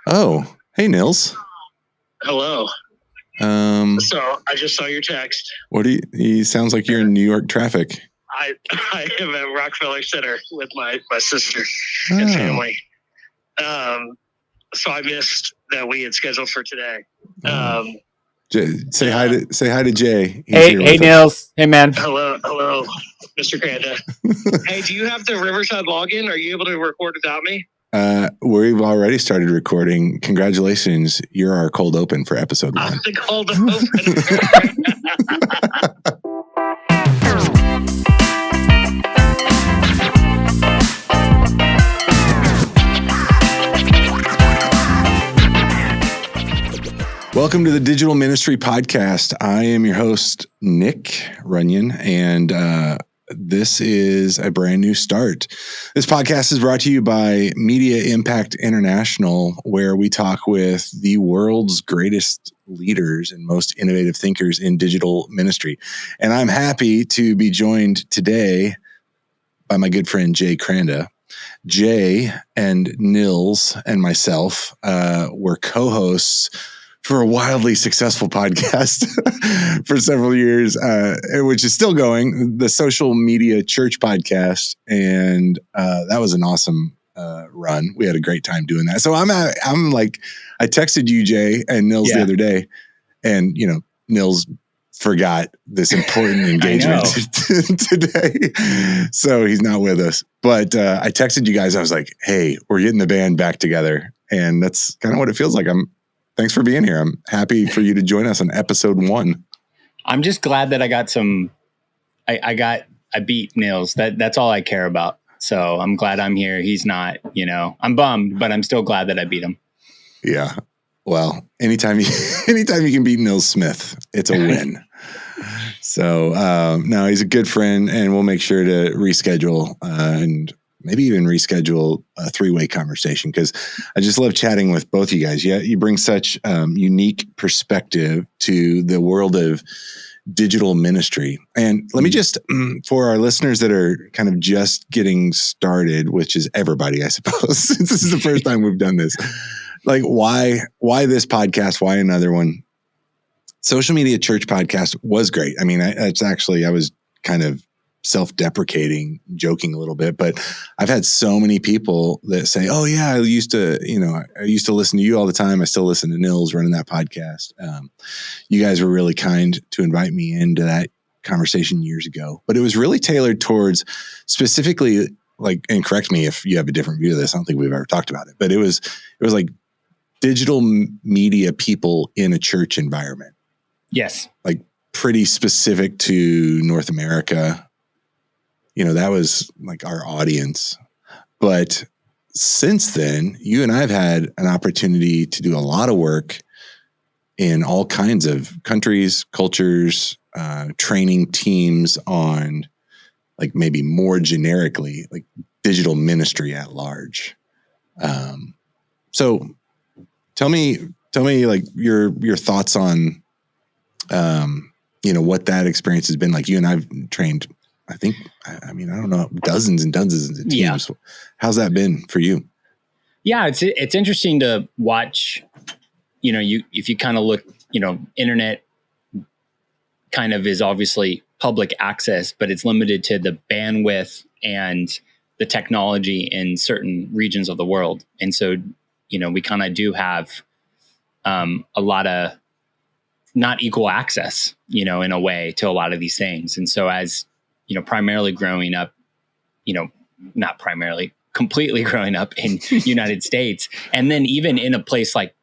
Oh, hey, Nils. Hello. So I just saw your text. He sounds like you're in New York traffic. I am at Rockefeller Center with my sister and family. So I missed that we had scheduled for today. Say hi to Jay. He's hey, Nils. Hey, man. Hello, Mr. Kranda. Hey, do you have the Riverside login? Are you able to record without me? We've already started recording. Congratulations. You're our cold open for episode 1. The cold open. Welcome to the Digital Ministry Podcast. I am your host, Nick Runyon, and this is a brand new start. This podcast is brought to you by Media Impact International, where we talk with the world's greatest leaders and most innovative thinkers in digital ministry. And I'm happy to be joined today by my good friend, Jay Kranda. Jay and Nils and myself were co-hosts for a wildly successful podcast for several years, which is still going, the Social Media Church Podcast. And that was an awesome run. We had a great time doing that. So I'm like, I texted you, Jay, and Nils the other day, and, Nils forgot this important engagement today. So he's not with us. But I texted you guys. I was like, hey, we're getting the band back together. And that's kind of what it feels like. Thanks for being here. I'm happy for you to join us on episode 1. I'm just glad that I got I beat Nils. That's all I care about. So I'm glad I'm here. He's not, I'm bummed, but I'm still glad that I beat him. Yeah. Well, anytime you can beat Nils Smith, it's a win. So, no, he's a good friend, and we'll make sure to reschedule, and maybe even reschedule a 3-way conversation, because I just love chatting with both of you guys. Yeah, you bring such unique perspective to the world of digital ministry. And let me just, for our listeners that are kind of just getting started, which is everybody, I suppose, since this is the first time we've done this, like why this podcast? Why another one? Social Media Church Podcast was great. I mean, I was kind of self-deprecating, joking a little bit, but I've had so many people that say, oh yeah, I used to listen to you all the time. I still listen to Nils running that podcast. You guys were really kind to invite me into that conversation years ago, but it was really tailored towards specifically, like, and correct me if you have a different view of this. I don't think we've ever talked about it, but it was like digital media people in a church environment. Yes. Like pretty specific to North America. That was like our audience. But since then, you and I have had an opportunity to do a lot of work in all kinds of countries, cultures, training teams on, like, maybe more generically, like digital ministry at large. So tell me like your thoughts on, what that experience has been like. You and I've trained, I don't know, dozens and dozens of teams. Yeah. How's that been for you? Yeah, it's interesting to watch, if you kind of look, internet kind of is obviously public access, but it's limited to the bandwidth and the technology in certain regions of the world. And so, we kind of do have a lot of not equal access, in a way, to a lot of these things. And so as primarily growing up, not primarily, completely growing up in United States, and then even in a place like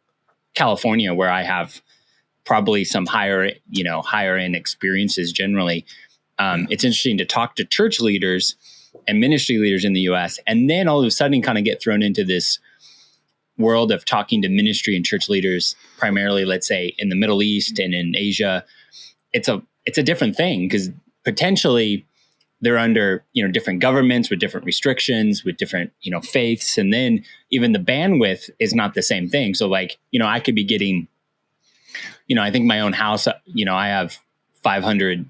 California, where I have probably some higher end experiences generally, it's interesting to talk to church leaders and ministry leaders in the US, and then all of a sudden kind of get thrown into this world of talking to ministry and church leaders, primarily, let's say, in the Middle East and in Asia. It's a different thing, because potentially they're under, different governments with different restrictions, with different, faiths. And then even the bandwidth is not the same thing. So like, I could be getting, I think my own house, I have 500,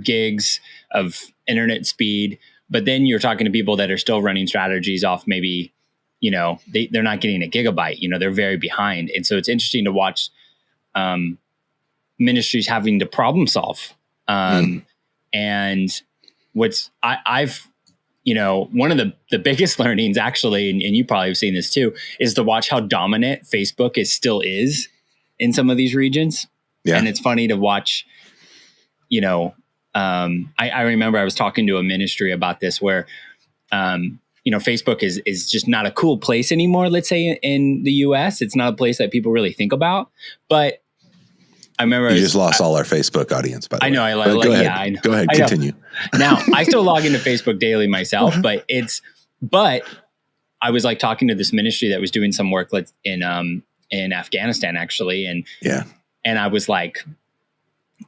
gigs of internet speed, but then you're talking to people that are still running strategies off maybe they're not getting a gigabyte, they're very behind. And so it's interesting to watch ministries having to problem solve. And what's I've one of the biggest learnings actually, and you probably have seen this too, is to watch how dominant Facebook still is in some of these regions. Yeah. And it's funny to watch, I remember I was talking to a ministry about this where, Facebook is just not a cool place anymore. Let's say in the US, it's not a place that people really think about, but I remember you just lost all our Facebook audience, by the way. I know. Go ahead. I know. Go ahead. Continue. Now, I still log into Facebook daily myself, but I was like talking to this ministry that was doing some work in Afghanistan actually. And I was like,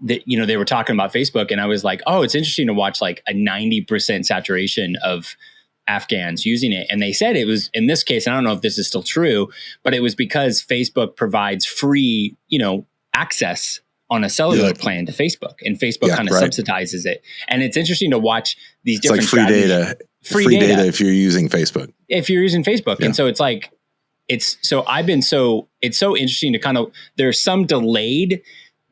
they were talking about Facebook and I was like, oh, it's interesting to watch like a 90% saturation of Afghans using it. And they said it was, in this case, I don't know if this is still true, but it was because Facebook provides free, access on a cellular plan to Facebook, and Facebook kind of subsidizes it. And it's interesting to watch these different free data. Free data if you're using Facebook. Yeah. And so it's so interesting to kind of, there's some delayed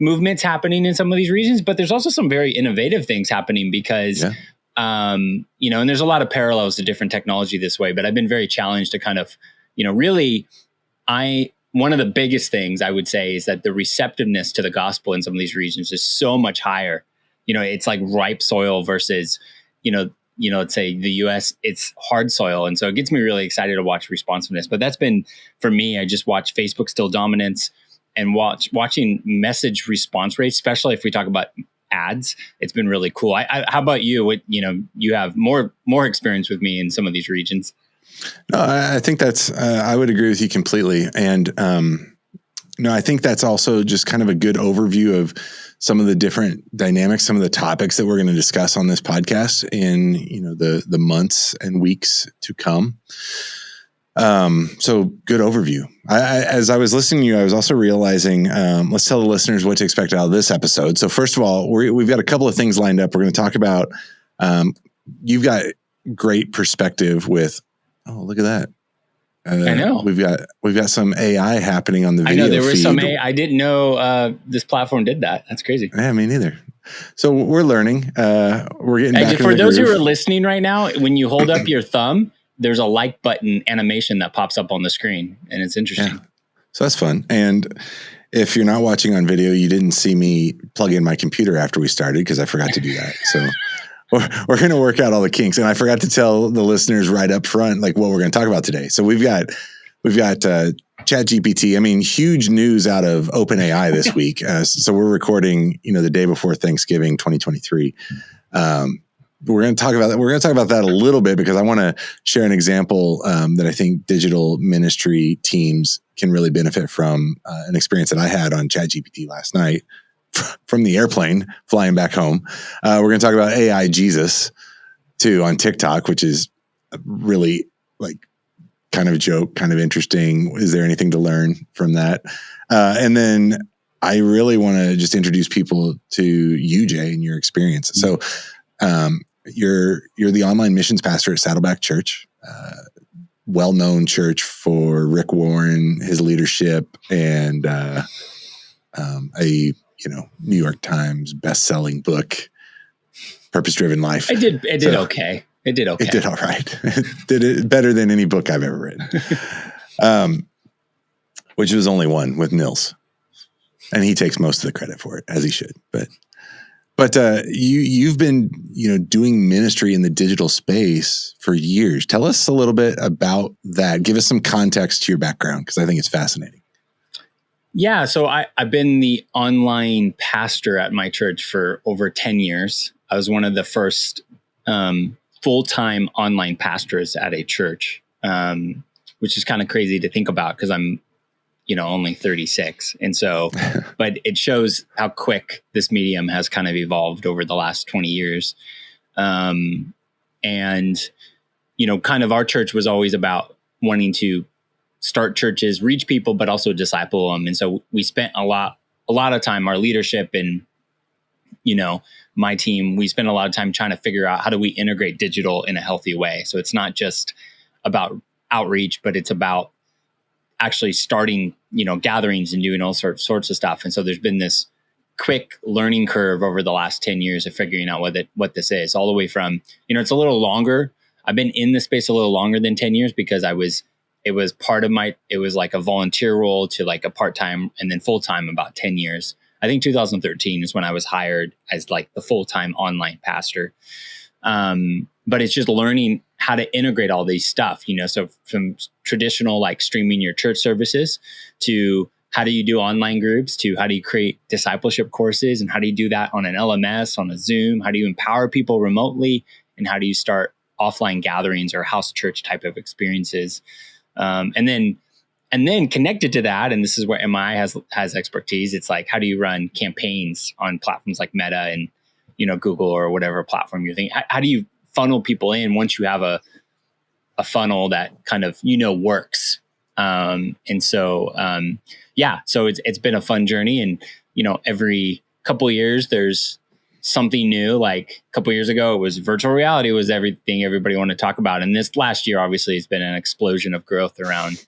movements happening in some of these regions, but there's also some very innovative things happening because, and there's a lot of parallels to different technology this way, but I've been very challenged to kind of, really, one of the biggest things I would say is that the receptiveness to the gospel in some of these regions is so much higher. It's like ripe soil versus, let's say the US, it's hard soil. And so it gets me really excited to watch responsiveness. But that's been, for me, I just watch Facebook still dominance and watching message response rates, especially if we talk about ads. It's been really cool. How about you? You have more experience with me in some of these regions. No, I think that's, I would agree with you completely. And, I think that's also just kind of a good overview of some of the different dynamics, some of the topics that we're going to discuss on this podcast in, the months and weeks to come. So good overview. As I was listening to you, I was also realizing, let's tell the listeners what to expect out of this episode. So first of all, we've got a couple of things lined up. We're going to talk about, you've got great perspective with, oh, look at that. I know. We've got some AI happening on the video. I know there was feed. some AI. I didn't know this platform did that. That's crazy. Yeah, me neither. So we're learning. We're getting back for in the those groove. who are listening right now, when you hold up your thumb, there's a like button animation that pops up on the screen, and it's interesting. Yeah. So that's fun. And if you're not watching on video, you didn't see me plug in my computer after we started because I forgot to do that. So we're going to work out all the kinks. And I forgot to tell the listeners right up front, like what we're going to talk about today. So we've got ChatGPT. I mean, huge news out of OpenAI this week. So we're recording, the day before Thanksgiving, 2023. We're going to talk about that. We're going to talk about that a little bit because I want to share an example that I think digital ministry teams can really benefit from, an experience that I had on ChatGPT last night from the airplane flying back home. We're going to talk about AI Jesus too on TikTok, which is really like kind of a joke, kind of interesting. Is there anything to learn from that? And then I really want to just introduce people to you, Jay, and your experience. So you're the online missions pastor at Saddleback Church, well-known church for Rick Warren, his leadership, and a New York Times best-selling book, Purpose-Driven Life. It did okay. It did okay. It did all right. Did it better than any book I've ever written. Which was only one with Nils. And he takes most of the credit for it, as he should. But you've been, doing ministry in the digital space for years. Tell us a little bit about that. Give us some context to your background, because I think it's fascinating. Yeah, so I've been the online pastor at my church for over 10 years. I was one of the first full-time online pastors at a church, which is kind of crazy to think about because I'm, only 36. And so, but it shows how quick this medium has kind of evolved over the last 20 years. And, kind of our church was always about wanting to start churches, reach people, but also disciple them. And so we spent a lot of time, our leadership and, my team, we spent a lot of time trying to figure out how do we integrate digital in a healthy way. So it's not just about outreach, but it's about actually starting, gatherings and doing all sorts of stuff. And so there's been this quick learning curve over the last 10 years of figuring out what this is, all the way from, it's a little longer. I've been in the space a little longer than 10 years because it was like a volunteer role to like a part-time and then full-time about 10 years. I think 2013 is when I was hired as like the full-time online pastor. But it's just learning how to integrate all these stuff, so from traditional, like streaming your church services, to how do you do online groups, to how do you create discipleship courses, and how do you do that on an LMS, on a Zoom? How do you empower people remotely? And how do you start offline gatherings or house church type of experiences? And then connected to that, and this is where MI has expertise. It's like, how do you run campaigns on platforms like Meta and, Google or whatever platform you're thinking? How do you funnel people in once you have a funnel that kind of, works? So it's been a fun journey, and, every couple of years there's something new. Like a couple of years ago, it was virtual reality was everything everybody wanted to talk about. And this last year, obviously, has been an explosion of growth around,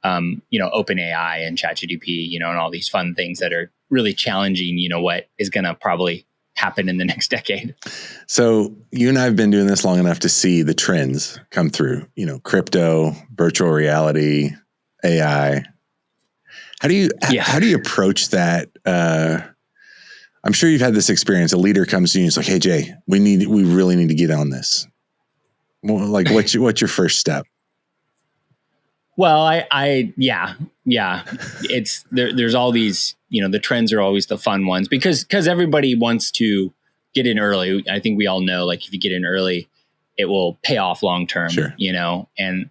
OpenAI and ChatGPT, and all these fun things that are really challenging, what is going to probably happen in the next decade. So you and I have been doing this long enough to see the trends come through, crypto, virtual reality, AI. How do you approach that? I'm sure you've had this experience. A leader comes to you and is like, "Hey Jay, we really need to get on this." Well, like, what's your first step? Well, it's there's all these, the trends are always the fun ones because everybody wants to get in early. I think we all know, like, if you get in early, it will pay off long term. Sure. And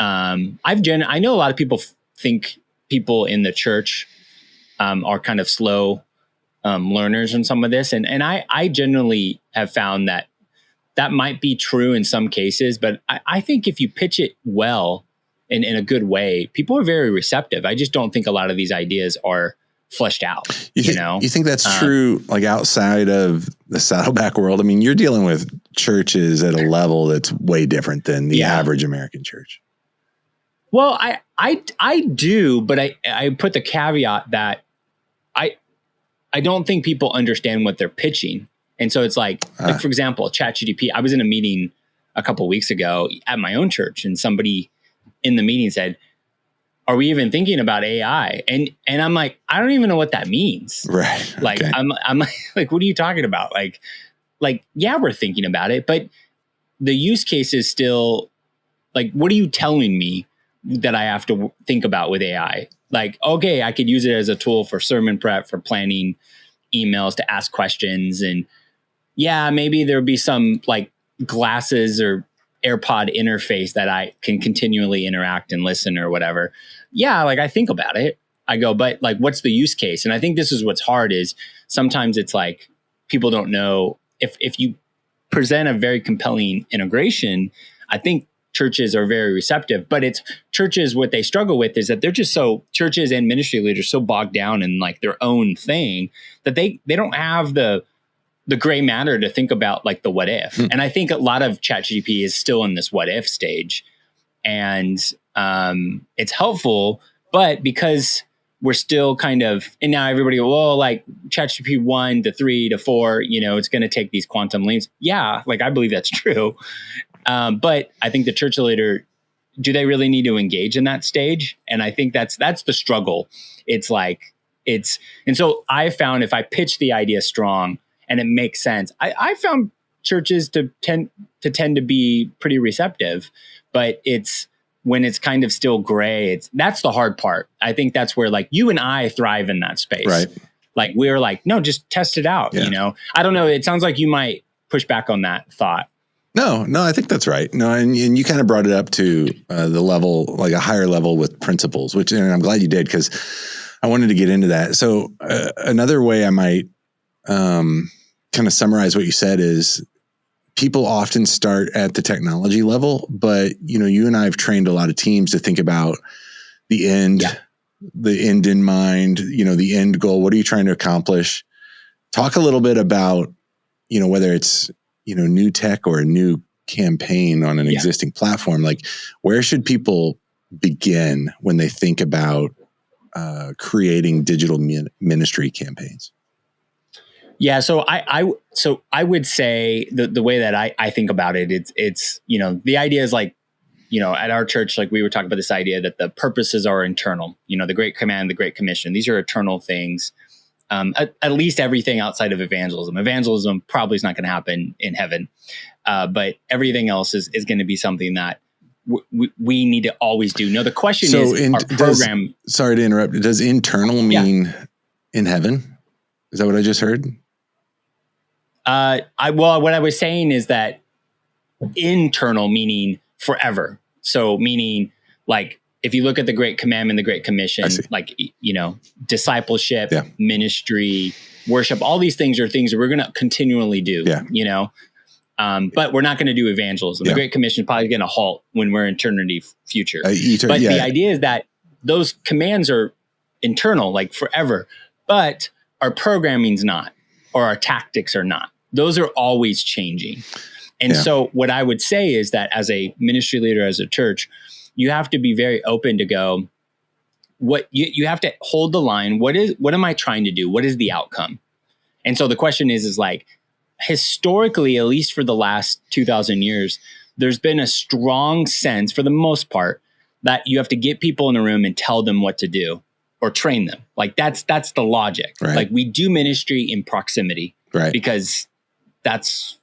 I know a lot of people think people in the church are kind of slow learners in some of this, and I generally have found that might be true in some cases, but I think if you pitch it well, in a good way, people are very receptive. I just don't think a lot of these ideas are fleshed out. You think that's true, like outside of the Saddleback world? I mean, you're dealing with churches at a level that's way different than the average American church. Well, I do, but I put the caveat that I don't think people understand what they're pitching. And so it's like for example, ChatGPT. I was in a meeting a couple of weeks ago at my own church, and somebody in the meeting said, "Are we even thinking about AI?" And I'm like, I don't even know what that means. Right. Like, okay. I'm like, what are you talking about? Like, yeah, we're thinking about it, but the use case is still like, what are you telling me that I have to think about with AI? Like, okay, I could use it as a tool for sermon prep, for planning emails, to ask questions. And yeah, maybe there'll be some like glasses or AirPod interface that I can continually interact and listen or whatever. Yeah, like I think about it. I go, but like, what's the use case? And I think this is what's hard is sometimes it's like people don't know if you present a very compelling integration. I think churches are very receptive, but it's churches, what they struggle with is that they're just churches and ministry leaders so bogged down in like their own thing that they don't have the gray matter to think about like the what if. And I think a lot of ChatGPT is still in this what if stage, and it's helpful, but because we're still kind of, and now everybody, well, like ChatGPT 1 to 3 to 4, it's going to take these quantum leaps. Yeah. Like I believe that's true. But I think the church leader, do they really need to engage in that stage? And I think that's the struggle. It's like, and so I found if I pitch the idea strong, and it makes sense, I found churches to tend to be pretty receptive, but it's when it's kind of still gray, that's the hard part. I think that's where like you and I thrive in that space. Right. Like we're like, no, just test it out. Yeah. I don't know. It sounds like you might push back on that thought. No, I think that's right. No, and you kind of brought it up to the level, like a higher level with principles, and I'm glad you did, because I wanted to get into that. So another way I might kind of summarize what you said is people often start at the technology level, but you and I have trained a lot of teams to think about the end, the end in mind, the end goal. What are you trying to accomplish? Talk a little bit about, whether it's, new tech or a new campaign on an existing platform, like where should people begin when they think about creating digital ministry campaigns? Yeah. So I would say the way that I think about it, it's, the idea is like, at our church, like we were talking about this idea that the purposes are internal, the Great Command, the Great Commission, these are eternal things. At least everything outside of evangelism. Evangelism probably is not going to happen in heaven. But everything else is going to be something that we need to always do. No, the question is our program. Sorry to interrupt. Does internal mean in heaven? Is that what I just heard? What I was saying is that internal meaning forever. So meaning like, if you look at the Great Commandment, the Great Commission, like, discipleship, ministry, worship, all these things are things that we're going to continually do, but we're not going to do evangelism. The Great Commission is probably going to halt when we're in eternity future. The idea is that those commands are internal, like forever, but our programming's not, or our tactics are not. Those are always changing. And so what I would say is that as a ministry leader, as a church, you have to be very open to go, what you have to hold the line. What am I trying to do? What is the outcome? And so the question is like, historically, at least for the last 2,000 years, there's been a strong sense for the most part that you have to get people in the room and tell them what to do or train them. Like that's the logic. Right. Like we do ministry in proximity, right? Because that's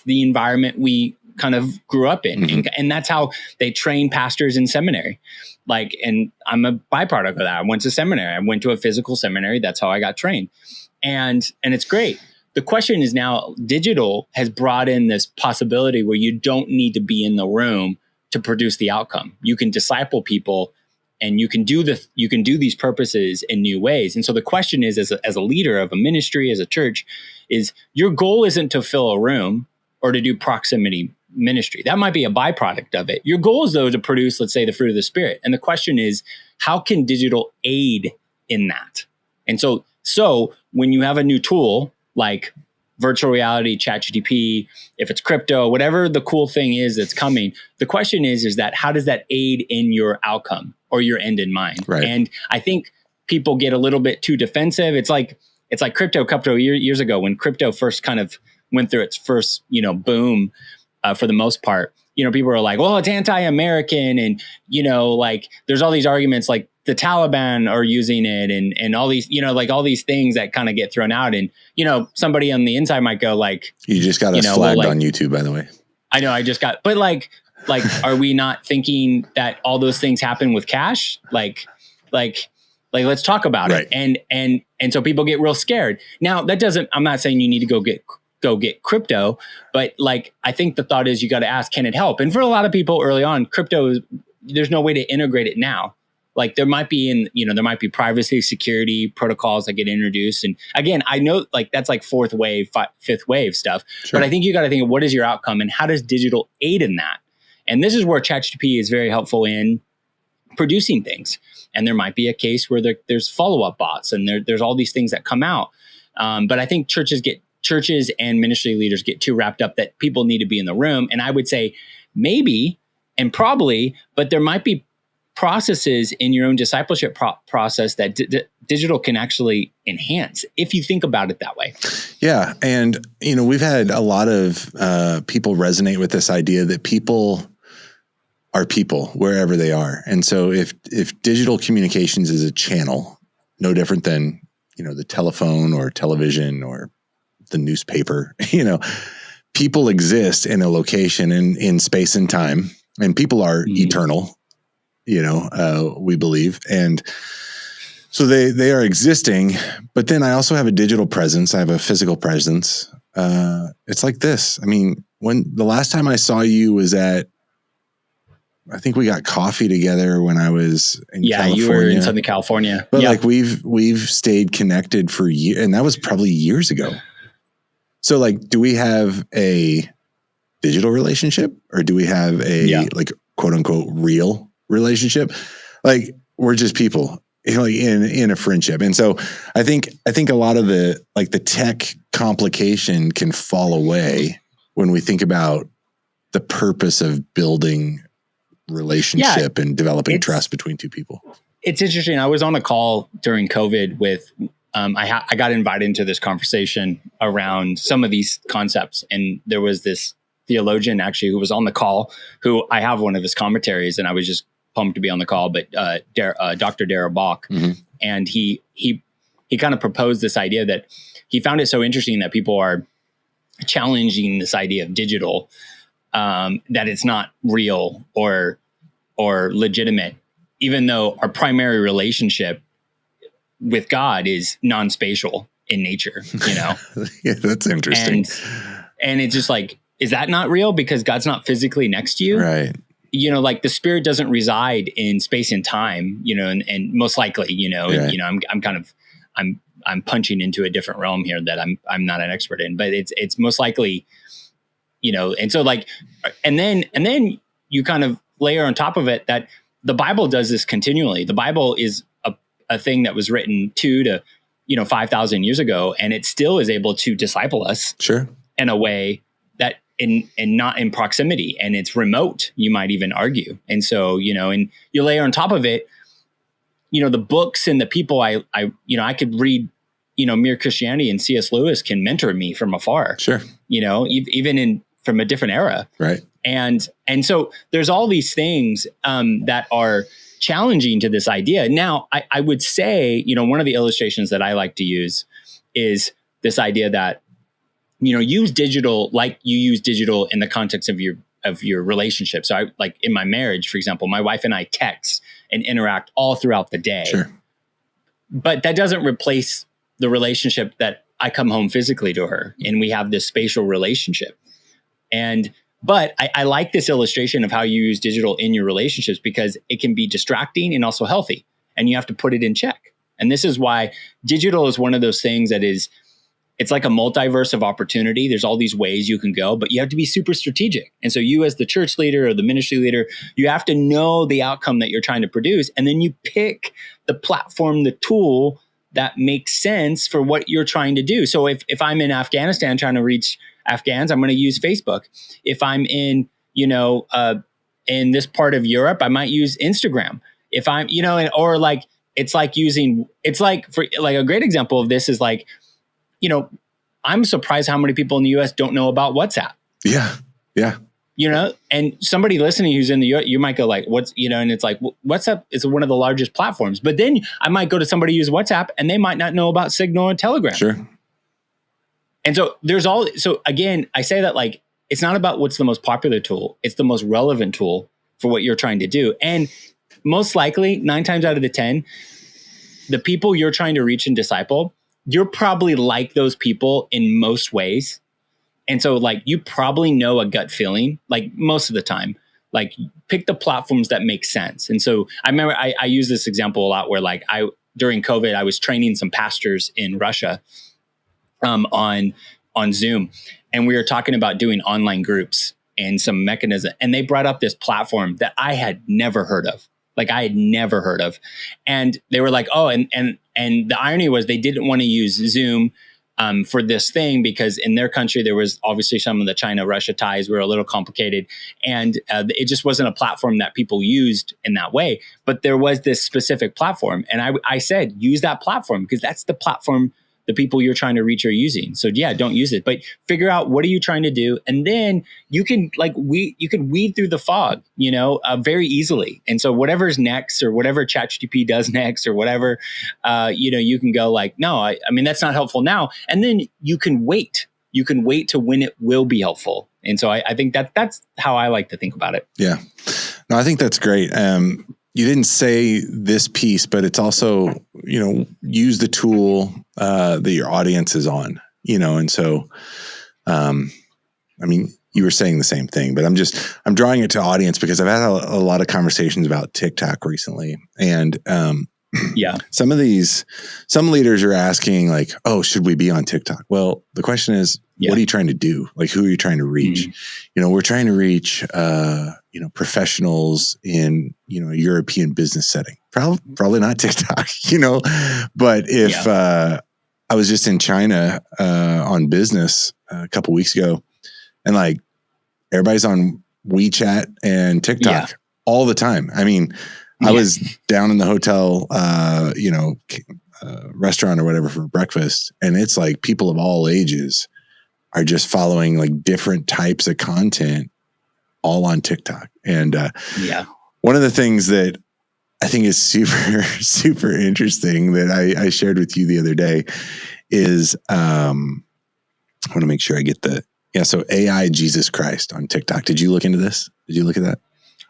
the environment we kind of grew up in. Mm-hmm. And that's how they train pastors in seminary. Like, and I'm a byproduct of that. I went to seminary. I went to a physical seminary. That's how I got trained. And it's great. The question is now digital has brought in this possibility where you don't need to be in the room to produce the outcome. You can disciple people and you can do these purposes in new ways. And so the question is, as a leader of a ministry, as a church, is your goal isn't to fill a room or to do proximity ministry. That might be a byproduct of it. Your goal is, though, to produce, let's say, the fruit of the Spirit. And the question is, how can digital aid in that? And so when you have a new tool like virtual reality, ChatGPT, if it's crypto, whatever the cool thing is that's coming, the question is that how does that aid in your outcome or your end in mind? Right. And I think people get a little bit too defensive. It's like crypto a couple of years ago when crypto first kind of went through its first, boom for the most part. People were like, well, it's anti-American. And, like there's all these arguments like the Taliban are using it and all these, like all these things that kind of get thrown out. And, somebody on the inside might go like, you just got us flagged on YouTube, by the way. I know but like, are we not thinking that all those things happen with cash? Like, let's talk about it. And so people get real scared. Now I'm not saying you need to go get crypto, but like, I think the thought is you got to ask, can it help? And for a lot of people early on, crypto, there's no way to integrate it now. Like there might be there might be privacy, security protocols that get introduced. And again, I know like that's like fourth wave, fifth wave stuff, but I think you got to think of what is your outcome and how does digital aid in that? And this is where ChatGPT is very helpful in producing things. And there might be a case where there's follow-up bots and there's all these things that come out. But I think churches and ministry leaders get too wrapped up that people need to be in the room. And I would say maybe and probably, but there might be processes in your own discipleship process that digital can actually enhance if you think about it that way. Yeah. And, we've had a lot of people resonate with this idea that people are people wherever they are. And so if digital communications is a channel, no different than, the telephone or television or the newspaper, people exist in a location in space and time, and people are eternal. We believe. And so they are existing, but then I also have a digital presence. I have a physical presence. It's like this. I mean, when the last time I saw you was I think we got coffee together when I was in California. You were in Southern California. But like we've stayed connected for years, and that was probably years ago. So like, do we have a digital relationship or do we have a like quote unquote real relationship? Like we're just people, like in a friendship. And so I think a lot of the tech complication can fall away when we think about the purpose of building relationship and developing trust between two people. It's interesting. I was on a call during COVID with, I got invited into this conversation around some of these concepts. And there was this theologian actually who was on the call, who I have one of his commentaries, and I was just pumped to be on the call, but Dr. Darrell Bach. Mm-hmm. And he kind of proposed this idea that he found it so interesting that people are challenging this idea of digital, that it's not real or legitimate, even though our primary relationship with God is non-spatial in nature, you know? Yeah, that's interesting. And it's just like, is that not real because God's not physically next to you? Right. You know, like the spirit doesn't reside in space and time, you know, and most likely, you know, right. You know, I'm punching into a different realm here that I'm not an expert in, but it's most likely, you know, and so like, and then you kind of layer on top of it that the Bible does this continually. The Bible is a thing that was written 2,000 to 5,000 years ago, and it still is able to disciple us, sure, in a way that and not in proximity, and it's remote, you might even argue. And so, you know, and you layer on top of it, you know, the books and the people I could read, you know, Mere Christianity and C.S. Lewis can mentor me from afar. Sure. You know, even from a different era. Right. And so there's all these things that are challenging to this idea. Now, I would say, you know, one of the illustrations that I like to use is this idea that, you know, use digital like you use digital in the context of your relationship. So I, like in my marriage, for example, my wife and I text and interact all throughout the day. Sure. But that doesn't replace the relationship that I come home physically to her and we have this spatial relationship. But I like this illustration of how you use digital in your relationships because it can be distracting and also healthy, and you have to put it in check. And this is why digital is one of those things that it's like a multiverse of opportunity. There's all these ways you can go, but you have to be super strategic. And so you as the church leader or the ministry leader, you have to know the outcome that you're trying to produce. And then you pick the platform, the tool that makes sense for what you're trying to do. So if I'm in Afghanistan trying to reach Afghans, I'm going to use Facebook. If I'm in, you know, in this part of Europe, I might use Instagram. If I'm, you know, or like, it's like for like a great example of this is like, you know, I'm surprised how many people in the US don't know about WhatsApp. Yeah. Yeah. You know, and somebody listening who's in the US, you might go like, what's, you know, and it's like, WhatsApp is one of the largest platforms. But then I might go to somebody who uses WhatsApp and they might not know about Signal and Telegram. Sure. And so so again, I say that like, it's not about what's the most popular tool. It's the most relevant tool for what you're trying to do. And most likely 9 times out of the 10, the people you're trying to reach and disciple, you're probably like those people in most ways. And so like, you probably know a gut feeling, like most of the time, like pick the platforms that make sense. And so I remember I use this example a lot where like during COVID, I was training some pastors in Russia on Zoom. And we were talking about doing online groups and some mechanism. And they brought up this platform that I had never heard of. And they were like, oh, and the irony was they didn't want to use Zoom for this thing because in their country, there was obviously some of the China-Russia ties were a little complicated. And it just wasn't a platform that people used in that way. But there was this specific platform. And I said, use that platform because that's the platform the people you're trying to reach are using. So yeah, don't use it, but figure out what are you trying to do. And then you can weed through the fog, you know, very easily. And so whatever's next or whatever ChatGPT does next or whatever, you know, you can go like, no, I mean, that's not helpful now. And then you can wait to when it will be helpful. And so I think that's how I like to think about it. Yeah, no, I think that's great. You didn't say this piece, but it's also, you know, use the tool that your audience is on, you know, and so, I mean, you were saying the same thing, but I'm drawing it to audience because I've had a lot of conversations about TikTok recently, and yeah, some leaders are asking like, oh, should we be on TikTok? Well, the question is, what are you trying to do? Like, who are you trying to reach? Mm-hmm. You know, we're trying to reach, you know, professionals in, you know, a European business setting. Probably not TikTok, you know, but if I was just in China on business a couple weeks ago, and like everybody's on WeChat and TikTok all the time. I mean, I was down in the hotel, restaurant or whatever for breakfast, and it's like people of all ages are just following like different types of content all on TikTok. And one of the things that I think is super, super interesting that I shared with you the other day is I want to make sure I get so AI Jesus Christ on TikTok. Did you look into this? Did you look at that?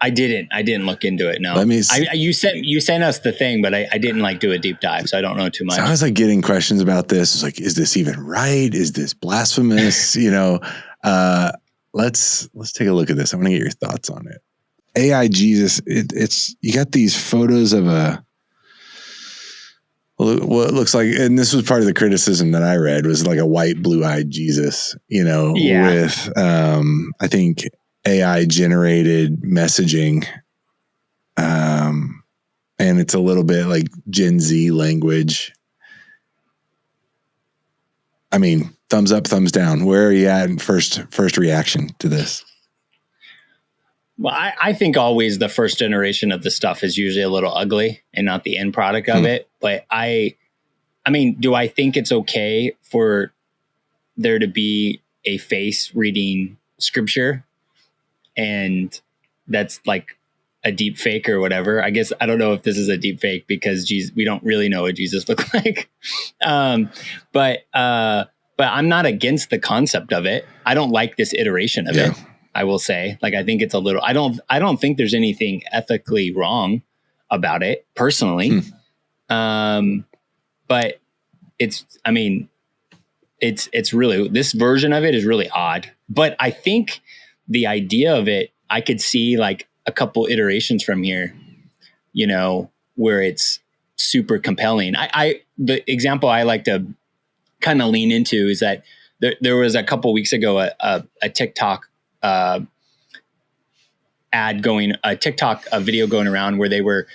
I didn't look into it. No, you sent us the thing, but I didn't like do a deep dive, so I don't know too much. So I was like getting questions about this. It's like, is this even right? Is this blasphemous? Let's take a look at this. I want to get your thoughts on it. AI Jesus. It's you got these photos of what looks like, and this was part of the criticism that I read, was like a white, blue-eyed Jesus. With I think AI generated messaging. And it's a little bit like Gen Z language. I mean, thumbs up, thumbs down. Where are you at in first reaction to this? Well, I think always the first generation of the stuff is usually a little ugly and not the end product of it. But I mean, do I think it's okay for there to be a face reading scripture and that's like a deep fake or whatever? I guess I don't know if this is a deep fake because we don't really know what Jesus looked like. But I'm not against the concept of it. I don't like this iteration of it. I will say, like, I think it's a little, I don't think there's anything ethically wrong about it personally. But it's really, this version of it is really odd, but I think the idea of it, I could see like a couple iterations from here, where it's super compelling. The example I like to kind of lean into is that there was a couple weeks ago, a TikTok video going around where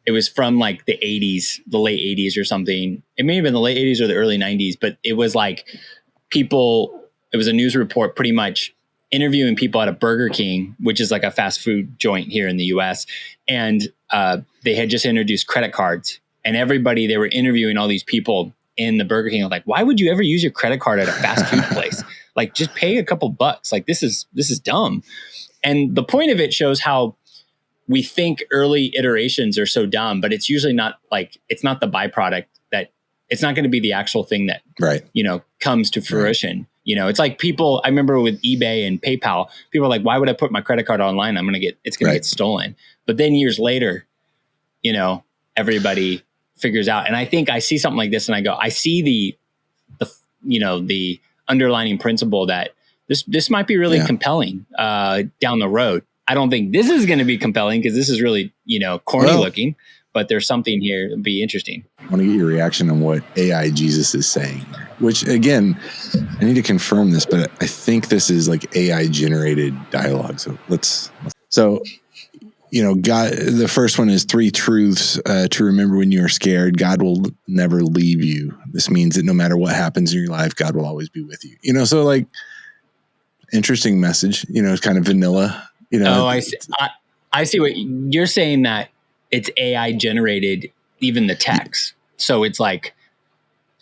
it was from like the 80s, the late 80s or something. It may have been the late 80s or the early 90s, but it was like it was a news report pretty much interviewing people at a Burger King, which is like a fast food joint here in the US. And they had just introduced credit cards, and they were interviewing all these people in the Burger King. Like, why would you ever use your credit card at a fast food place? Like, just pay a couple bucks. Like, this is dumb. And the point of it shows how we think early iterations are so dumb, but it's usually not like, it's not the byproduct that it's not going to be the actual thing that, comes to fruition. Right. It's like people, I remember with eBay and PayPal, people are like, why would I put my credit card online? It's going to get stolen. But then years later, everybody figures out. And I think I see something like this and I go, I see the underlining principle that this might be really compelling down the road. I don't think this is going to be compelling because this is really, corny looking, but there's something here that'd be interesting. I want to get your reaction on what AI Jesus is saying, which again, I need to confirm this, but I think this is like AI generated dialogue. So God, the first one is 3 truths to remember when you are scared. God will never leave you. This means that no matter what happens in your life, God will always be with you. So like, interesting message, it's kind of vanilla, Oh, I see. I see what you're saying, that it's AI generated, even the text. So it's like,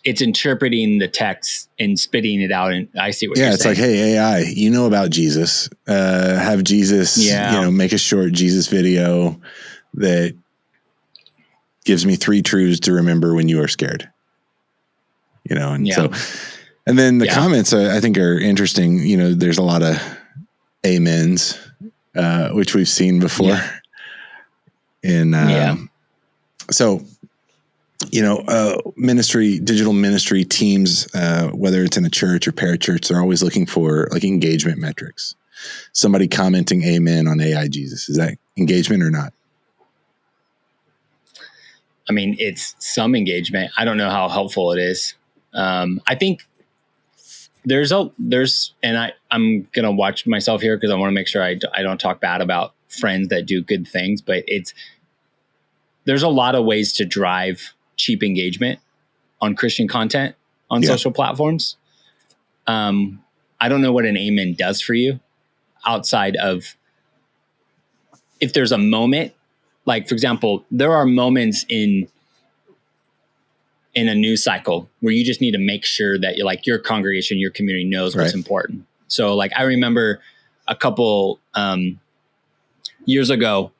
it's interpreting the text and spitting it out. And I see what you're saying. Yeah, it's like, hey, AI, about Jesus, have Jesus, make a short Jesus video that gives me 3 truths to remember when you are scared, and then the comments I think are interesting. There's a lot of amens, which we've seen before. So, digital ministry teams, whether it's in a church or parachurch, they're always looking for like engagement metrics. Somebody commenting amen on AI Jesus. Is that engagement or not? I mean, it's some engagement. I don't know how helpful it is. I think I'm going to watch myself here because I want to make sure I don't talk bad about friends that do good things, but there's a lot of ways to drive cheap engagement on Christian content on social platforms. I don't know what an amen does for you. outside of, if there's a moment, like, for example, there are moments in a news cycle where you just need to make sure that you're like, your congregation, your community knows what's important. So like, I remember a couple years ago,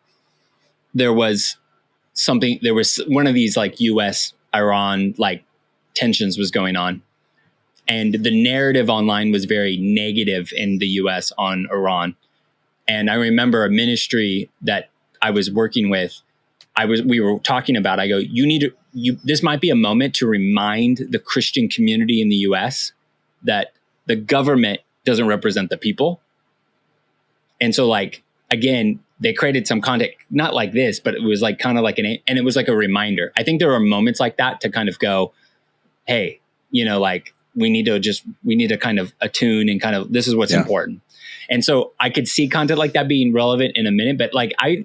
there was one of these like US Iran like tensions was going on. And the narrative online was very negative in the US on Iran. And I remember a ministry that I was working with, we were talking about, I go, this might be a moment to remind the Christian community in the US that the government doesn't represent the people. And so like, again, they created some content, not like this, but it was like kind of like and it was like a reminder. I think there are moments like that to kind of go, hey, like we need to kind of attune and kind of, this is what's important. And so I could see content like that being relevant in a minute, but like I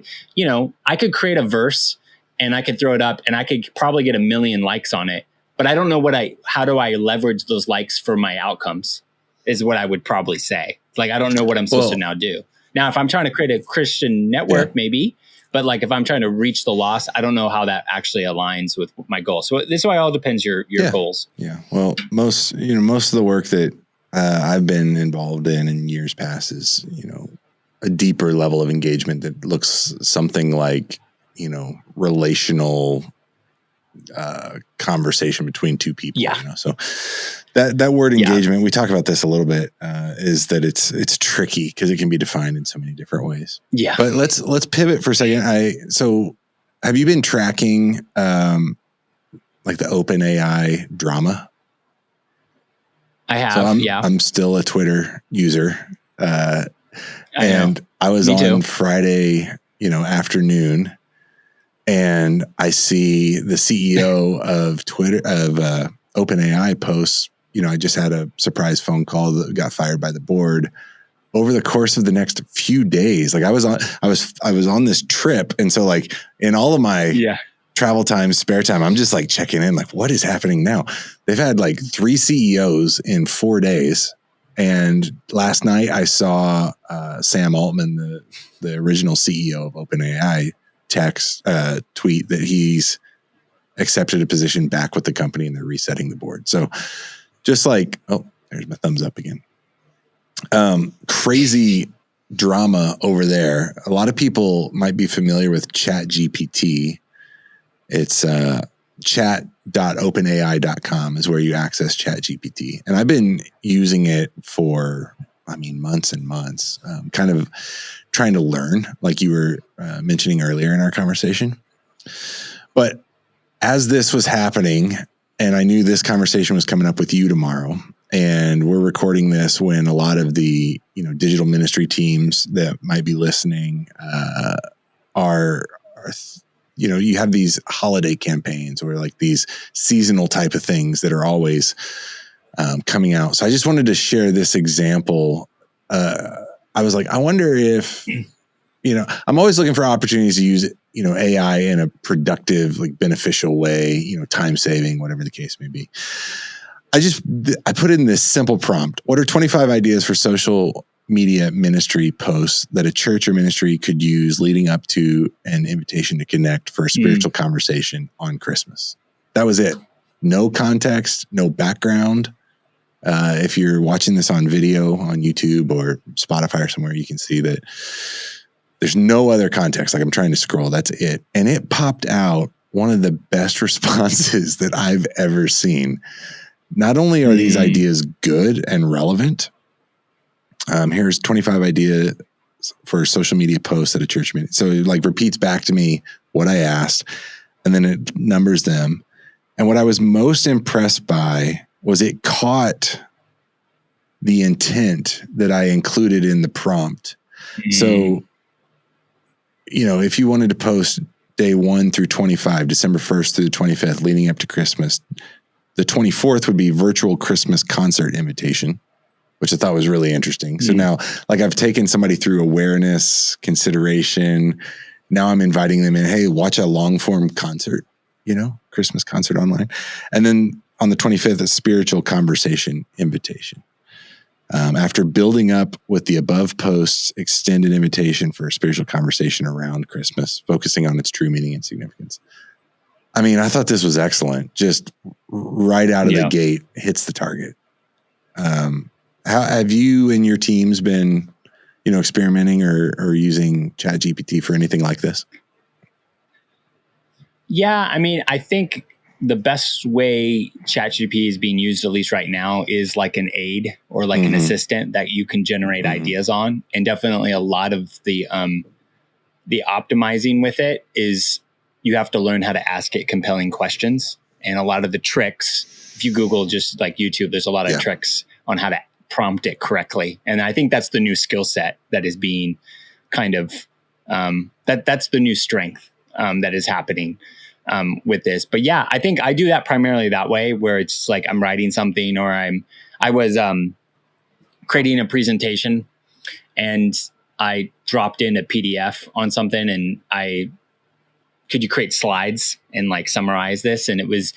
could create a verse and I could throw it up and I could probably get 1 million likes on it, but I don't know how do I leverage those likes for my outcomes is what I would probably say. Like, I don't know what I'm supposed to now do. Now, if I'm trying to create a Christian network, maybe, but like if I'm trying to reach the lost, I don't know how that actually aligns with my goal. So this is why it all depends your goals. Yeah. Well, most of the work that I've been involved in years past is, a deeper level of engagement that looks something like, relational conversation between two people. Yeah. So that word engagement, we talk about this a little bit, is that it's tricky because it can be defined in so many different ways. Yeah. But let's pivot for a second. So have you been tracking like the OpenAI drama? I have. So I'm still a Twitter user. And I was on Friday, afternoon, and I see the CEO of OpenAI posts, I just had a surprise phone call that got fired by the board over the course of the next few days. Like I was on this trip. And so like in all of my travel time, spare time, I'm just like checking in, like what is happening now? They've had like 3 CEOs in 4 days. And last night I saw Sam Altman, the original CEO of OpenAI, tweet that he's accepted a position back with the company and they're resetting the board. So just like, there's my thumbs up again. Crazy drama over there. A lot of people might be familiar with ChatGPT. It's chat.openai.com is where you access ChatGPT. And I've been using it for, months and months, kind of trying to learn, like you were mentioning earlier in our conversation. But as this was happening, and I knew this conversation was coming up with you tomorrow, and we're recording this when a lot of the digital ministry teams that might be listening are you have these holiday campaigns or like these seasonal type of things that are always coming out. So I just wanted to share this example. I was like, I wonder if, I'm always looking for opportunities to use, AI in a productive, like beneficial way, time saving, whatever the case may be. I put in this simple prompt. What are 25 ideas for social media ministry posts that a church or ministry could use leading up to an invitation to connect for a spiritual conversation on Christmas? That was it. No context, no background. If you're watching this on video on YouTube or Spotify or somewhere, you can see that there's no other context. Like I'm trying to scroll. That's it. And it popped out one of the best responses that I've ever seen. Not only are these ideas good and relevant, here's 25 ideas for social media posts at a church meeting. So it like repeats back to me what I asked, and then it numbers them. And what I was most impressed by was it caught the intent that I included in the prompt. So, if you wanted to post day 1 through 25, December 1st through the 25th, leading up to Christmas, the 24th would be virtual Christmas concert invitation, which I thought was really interesting. So now, like I've taken somebody through awareness, consideration. Now I'm inviting them in, hey, watch a long form concert, Christmas concert online. And then on the 25th, a spiritual conversation invitation. After building up with the above posts, extend an invitation for a spiritual conversation around Christmas, focusing on its true meaning and significance. I mean, I thought this was excellent. Just right out of the gate, hits the target. How have you and your teams been, experimenting or using ChatGPT for anything like this? Yeah, I mean, I think the best way ChatGPT is being used, at least right now, is like an aid or like an assistant that you can generate ideas on. And definitely a lot of the optimizing with it is you have to learn how to ask it compelling questions. And a lot of the tricks, if you Google just like YouTube, there's a lot of tricks on how to prompt it correctly. And I think that's the new skill set that is being kind of, that's the new strength that is happening with this. But yeah, I think I do that primarily that way, where it's like I'm writing something, or I was creating a presentation and I dropped in a PDF on something, and could you create slides and like summarize this? And it was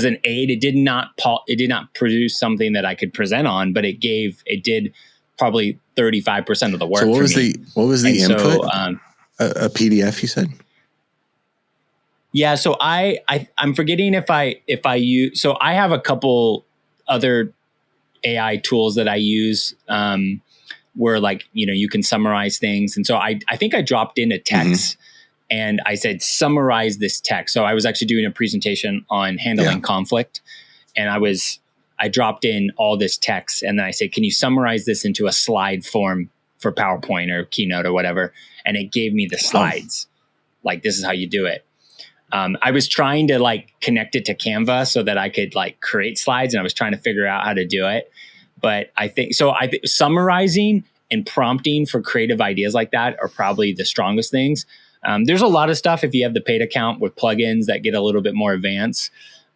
an aid. It did not produce something that I could present on, but it did probably 35% of the work. So what was the input? So, a PDF, you said? Yeah. So I'm forgetting if I use, so I have a couple other AI tools that I use, where like, you can summarize things. And so I think I dropped in a text and I said, summarize this text. So I was actually doing a presentation on handling conflict, and I dropped in all this text, and then I said, can you summarize this into a slide form for PowerPoint or Keynote or whatever? And it gave me the slides. Like, this is how you do it. I was trying to like connect it to Canva so that I could like create slides, and I was trying to figure out how to do it. But I think summarizing and prompting for creative ideas like that are probably the strongest things. There's a lot of stuff if you have the paid account with plugins that get a little bit more advanced.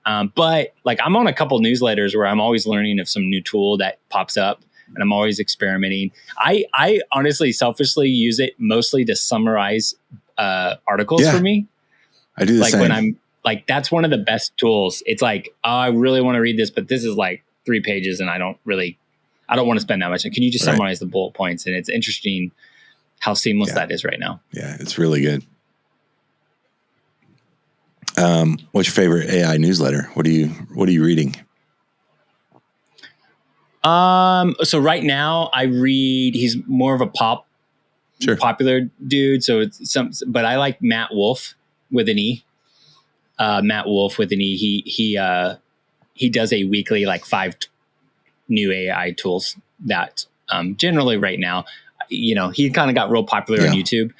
But like I'm on a couple newsletters where I'm always learning of some new tool that pops up, and I'm always experimenting. I honestly selfishly use it mostly to summarize articles for me. I do the same. When I'm like, that's one of the best tools. It's like, oh, I really want to read this, but this is like 3 pages and I don't want to spend that much. Can you just summarize the bullet points? And it's interesting how seamless that is right now. Yeah, it's really good. What's your favorite AI newsletter? What are you reading? So right now I read, he's more of a popular dude. So it's but I like Matt Wolf with an E. Matt Wolf with an E. He does a weekly, like 5 new AI tools that, generally right now, he kind of got real popular on YouTube.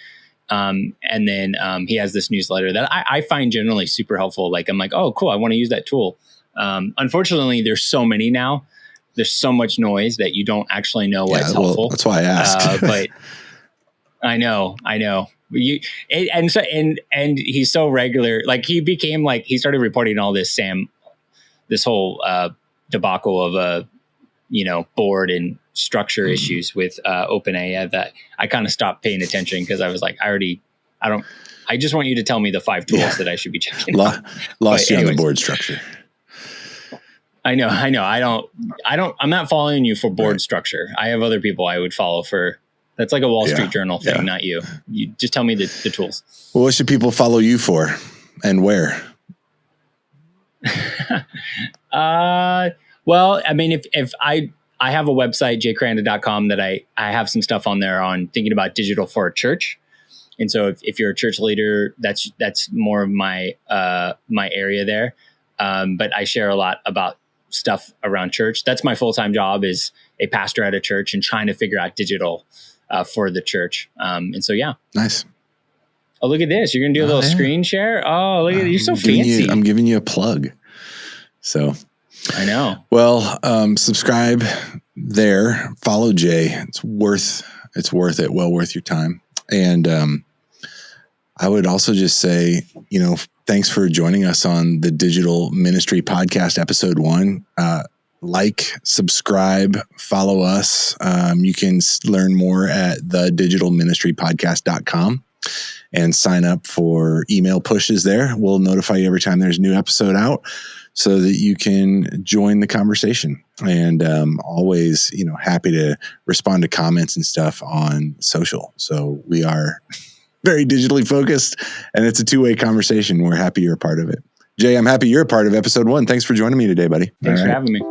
And then, he has this newsletter that I find generally super helpful. Like, I'm like, oh, cool, I want to use that tool. Unfortunately, there's so many now. There's so much noise that you don't actually know what's helpful. Well, that's why I asked. But I know. And he's so regular. Like he started reporting all this whole debacle of board and structure issues with OpenAI that I kind of stopped paying attention because I was like, I just want you to tell me the 5 tools that I should be checking. Lost you on the board structure. I know. I'm not following you for board structure. I have other people I would follow for. That's like a Wall Street Journal thing, not you. You just tell me the tools. Well, what should people follow you for, and where? Well, I mean, if I have a website, jaykranda.com, that I have some stuff on there on thinking about digital for a church. And so if you're a church leader, that's more of my area there. But I share a lot about stuff around church. That's my full-time job, is a pastor at a church and trying to figure out digital for the church. And so, yeah. Nice. Oh, look at this. You're going to do a little screen share. Oh, look at it. You're so fancy. I'm giving you a plug. So I know. Well, subscribe there, follow Jay. It's worth it. Well worth your time. And, I would also just say, thanks for joining us on the Digital Ministry Podcast, episode 1. Like, subscribe, follow us. You can learn more at thedigitalministrypodcast.com and sign up for email pushes there. We'll notify you every time there's a new episode out so that you can join the conversation. and always, happy to respond to comments and stuff on social. So we are very digitally focused, and it's a two-way conversation. We're happy you're a part of it. Jay, I'm happy you're a part of episode 1. Thanks for joining me today, buddy. Thanks for having me.